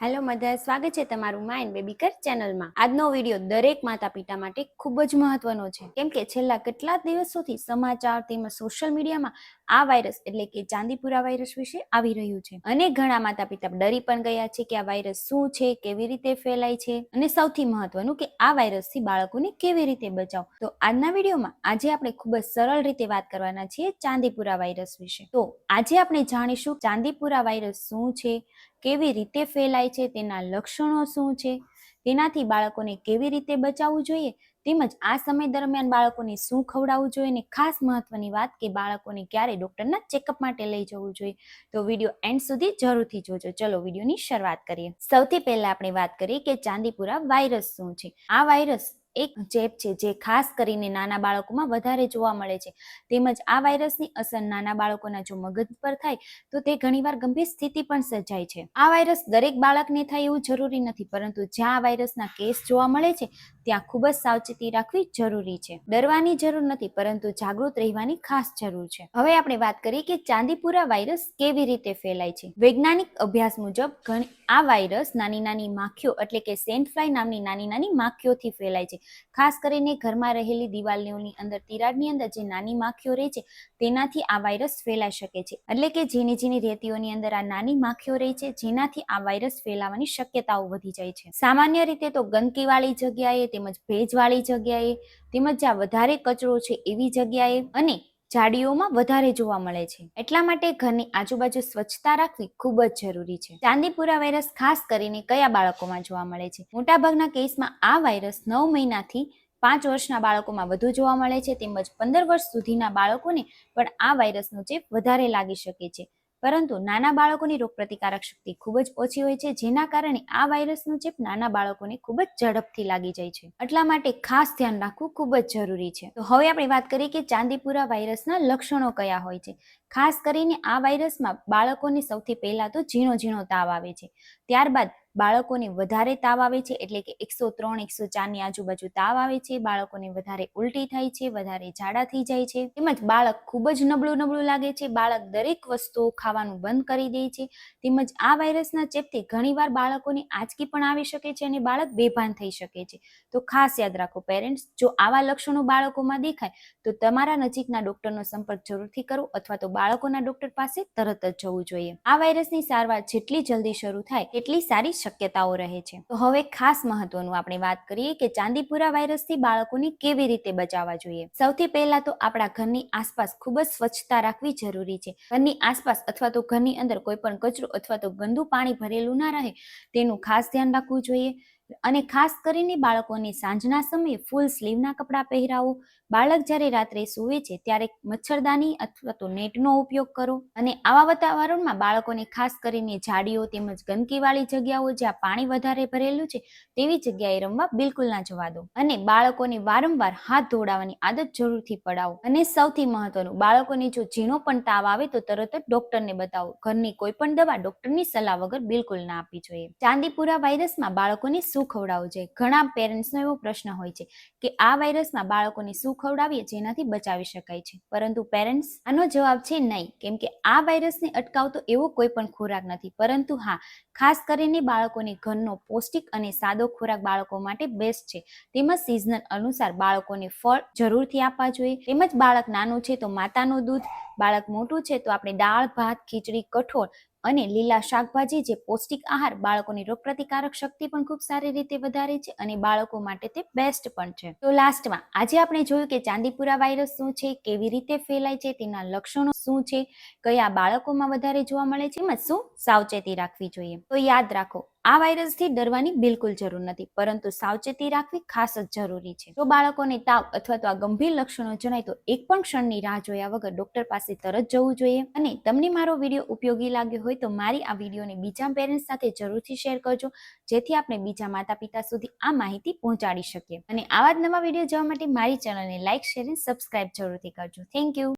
Hello mother, સ્વાગત છે તમારું માઇન્ડ બેબી કેર ચેનલમાં। આજનો વિડીયો દરેક માતા પિતા માટે ખૂબ જ મહત્વનો છે, કેમ કે છેલ્લા કેટલાક દિવસોથી સમાચાર તેમજ સોશિયલ મીડિયામાં આ વાયરસ એટલે કે ચાંદીપુરા વાયરસ વિશે આવી રહ્યું છે અને ઘણા માતા પિતા ડરી પણ ગયા છે કે આ વાયરસ શું છે, કેવી રીતે ફેલાય છે અને સૌથી મહત્વનું કે આ વાયરસથી બાળકોને કેવી રીતે બચાવ। તો આજના વિડીયોમાં આજે આપણે ખૂબ જ સરળ રીતે વાત કરવાના છીએ ચાંદીપુરા વાયરસ વિશે। તો આજે આપણે જાણીશું ચાંદીપુરા વાયરસ શું છે, કેવી રીતે ફેલાય છે, તેના લક્ષણો શું છે, તેનાથી બાળકોને કેવી રીતે બચાવવું જોઈએ, તેમજ આ સમય દરમિયાન બાળકોને શું ખવડાવવું જોઈએ અને ખાસ મહત્વની વાત કે બાળકોને ક્યારે ડોક્ટરના ચેકઅપ માટે લઈ જવું જોઈએ। તો વિડીયો એન્ડ સુધી જરૂરથી જોજો। ચલો વિડીયોની શરૂઆત કરીએ। સૌથી પહેલા આપણે વાત કરીએ કે ચાંદીપુરા વાયરસ શું છે। આ વાયરસ એક ચેપ છે જે ખાસ કરીને નાના બાળકોમાં વધારે જોવા મળે છે, તેમજ આ વાયરસની અસર નાના બાળકોના જો મગજ પર થાય તો તે ઘણીવાર ગંભીર સ્થિતિ પણ સર્જાય છે। આ વાયરસ દરેક બાળકને થાય એવું જરૂરી નથી, પરંતુ જ્યાં આ વાયરસના કેસ જોવા મળે છે ત્યાં ખૂબ જ સાવચેતી રાખવી જરૂરી છે। ડરવાની જરૂર નથી, પરંતુ જાગૃત રહેવાની ખાસ જરૂર છે। હવે આપણે વાત કરીએ કે ચાંદીપુરા વાયરસ કેવી રીતે ફેલાય છે। વૈજ્ઞાનિક અભ્યાસ મુજબ આ વાયરસ નાની નાની માખીઓ એટલે કે સેન્ટ ફ્લાય નામની નાની નાની માખીઓથી ફેલાય છે। ખાસ કરીને ઘરમાં રહેલી દિવાલોની અંદર તિરાડની અંદર જે નાની માખીઓ રહે છે તેનાથી આ વાયરસ ફેલાઈ શકે છે, એટલે કે ઝીણી ઝીણી રેતીઓની અંદર આ નાની માખીઓ રહે છે જેનાથી આ વાયરસ ફેલાવાની શક્યતાઓ વધી જાય છે। સામાન્ય રીતે તો ગંદકીવાળી જગ્યાએ તેમજ ભેજવાળી જગ્યાએ તેમજ જ્યાં વધારે કચરો છે એવી જગ્યાએ અને ઝાડીઓમાં વધારે જોવા મળે છે, એટલા માટે ઘરની આજુબાજુ સ્વચ્છતા રાખવી ખૂબ જ જરૂરી છે। ચાંદીપુરા વાયરસ ખાસ કરીને કયા બાળકોમાં જોવા મળે છે? મોટાભાગના કેસમાં આ વાયરસ 9 મહિનાથી 5 વર્ષના બાળકોમાં વધુ જોવા મળે છે, તેમજ 15 વર્ષ સુધીના બાળકોને પણ આ વાયરસનો ચેપ વધારે લાગી શકે છે, પરંતુ નાના બાળકોની રોગપ્રતિકારક શક્તિ ખૂબ જ ઓછી હોય છે, જેના કારણે આ વાયરસનો ચેપ નાના બાળકોને ખૂબ જ ઝડપથી લાગી જાય છે, એટલા માટે ખાસ ધ્યાન રાખવું ખૂબ જ જરૂરી છે। તો હવે આપણે વાત કરીએ કે ચાંદીપુરા વાયરસના લક્ષણો કયા હોય છે। ખાસ કરીને આ વાયરસમાં બાળકોને સૌથી પહેલા તો ઝીણો ઝીણો તાવ આવે છે, ત્યારબાદ બાળકોને વધારે તાવ આવે છે, એટલે કે 103 104 ની આજુબાજુ તાવ આવે છે, બાળકોને વધારે ઉલટી થાય છે, વધારે ઝાડા થઈ જાય છે, તેમજ બાળક ખૂબ જ નબળું લાગે છે, બાળક દરેક વસ્તુઓ ખાવાનું બંધ કરી દે છે, તેમજ આ વાયરસના ચેપથી ઘણીવાર બાળકોને આંચકી પણ આવી શકે છે અને બાળક બેભાન થઈ શકે છે। તો ખાસ યાદ રાખો પેરેન્ટ્સ, જો આવા લક્ષણો બાળકોમાં દેખાય તો તમારા નજીકના ડોક્ટરનો સંપર્ક જરૂરથી કરો અથવા તો બાળકોના ડોક્ટર પાસે તરત જ જવું જોઈએ। આ વાયરસની સારવાર જેટલી જલ્દી શરૂ થાય એટલી સારી શક્યતાઓ રહે છે। તો હવે ખાસ મહત્વનું આપણે વાત કરીએ કે ચાંદીપુરા વાયરસથી બાળકોને કેવી રીતે બચાવવા જોઈએ। સૌથી પહેલા તો આપણા ઘરની આસપાસ ખૂબ જ સ્વચ્છતા રાખવી જરૂરી છે। ઘરની આસપાસ અથવા તો ઘરની અંદર કોઈ પણ કચરો અથવા તો ગંદુ પાણી ભરેલું ના રહે તેનું ખાસ ધ્યાન રાખવું જોઈએ, અને ખાસ કરીને બાળકોને સાંજના સમયે ફૂલ સ્લીવના કપડાં પહેરાવો। બાળક જ્યારે રાત્રે સૂવે છે ત્યારે મચ્છરદાની અથવા તો નેટનો ઉપયોગ કરો, અને આવા વાતાવરણમાં બાળકોને ખાસ કરીને ઝાડીઓ તેમજ ગંદકીવાળી જગ્યાઓ જ્યાં પાણી વધારે ભરેલું છે તેવી જગ્યાએ રમવા બિલકુલ ના જવા દો, અને બાળકોને વારંવાર હાથ ધોવડાવવાની આદત જરૂરથી પડાવો। અને સૌથી મહત્વનું, બાળકોને જો ઝીણો પણ તાવ આવે તો તરત જ ડોક્ટરને બતાવો। ઘરની કોઈ પણ દવા ડોક્ટરની સલાહ વગર બિલકુલ ના આપવી જોઈએ। ચાંદીપુરા વાયરસમાં બાળકોને શું ખવડાવવું જોઈએ? ઘણા પેરેન્ટ્સનો એવો પ્રશ્ન હોય છે કે આ વાયરસમાં બાળકોને શું ખવડાવીએ જેનાથી બચાવી શકાય છે, પરંતુ પેરેન્ટ્સ આનો જવાબ છે નહીં, કેમ કે આ વાયરસને અટકાવતો એવો કોઈ પણ ખોરાક નથી, પરંતુ હા, ખાસ કરીને બાળકોને ઘરનો પૌષ્ટિક અને સાદો ખોરાક બાળકો માટે બેસ્ટ છે, તેમજ સિઝનલ અનુસાર બાળકોને ફળ જરૂરથી આપવા જોઈએ, તેમજ બાળક નાનું છે તો માતાનું દૂધ, બાળક મોટું છે તો આપણે દાળ ભાત ખીચડી કઠોળ અને લીલા શાકભાજી જે પૌષ્ટિક આહાર બાળકોની રોગપ્રતિકારક શક્તિ પણ ખૂબ સારી રીતે વધારે છે અને બાળકો માટે તે બેસ્ટ પણ છે। તો લાસ્ટમાં આજે આપણે જોયું કે ચાંદીપુરા વાયરસ શું છે, કેવી રીતે ફેલાય છે, તેના લક્ષણો શું છે, કયા બાળકોમાં વધારે જોવા મળે છે, એમાં શું સાવચેતી રાખવી જોઈએ। તો યાદ રાખો, આ વાયરસથી ડરવાની બિલકુલ જરૂર નથી, પરંતુ સાવચેતી રાખવી ખાસ જ જરૂરી છે। જો બાળકોને તાવ અથવા તો આ ગંભીર લક્ષણો જણાય તો એક પણ ક્ષણની રાહ જોયા વગર ડોક્ટર પાસે તરત જવું જોઈએ। અને તમને મારો વિડીયો ઉપયોગી લાગ્યો હોય તો મારી આ વિડીયોને બીજા પેરેન્ટ્સ સાથે જરૂરથી શેર કરજો, જેથી આપણે બીજા માતા પિતા સુધી આ માહિતી પહોંચાડી શકીએ। અને આવા જ નવા વિડીયો જોવા માટે મારી ચેનલને લાઇક, શેર અને સબસ્ક્રાઇબ જરૂરથી કરજો। Thank you.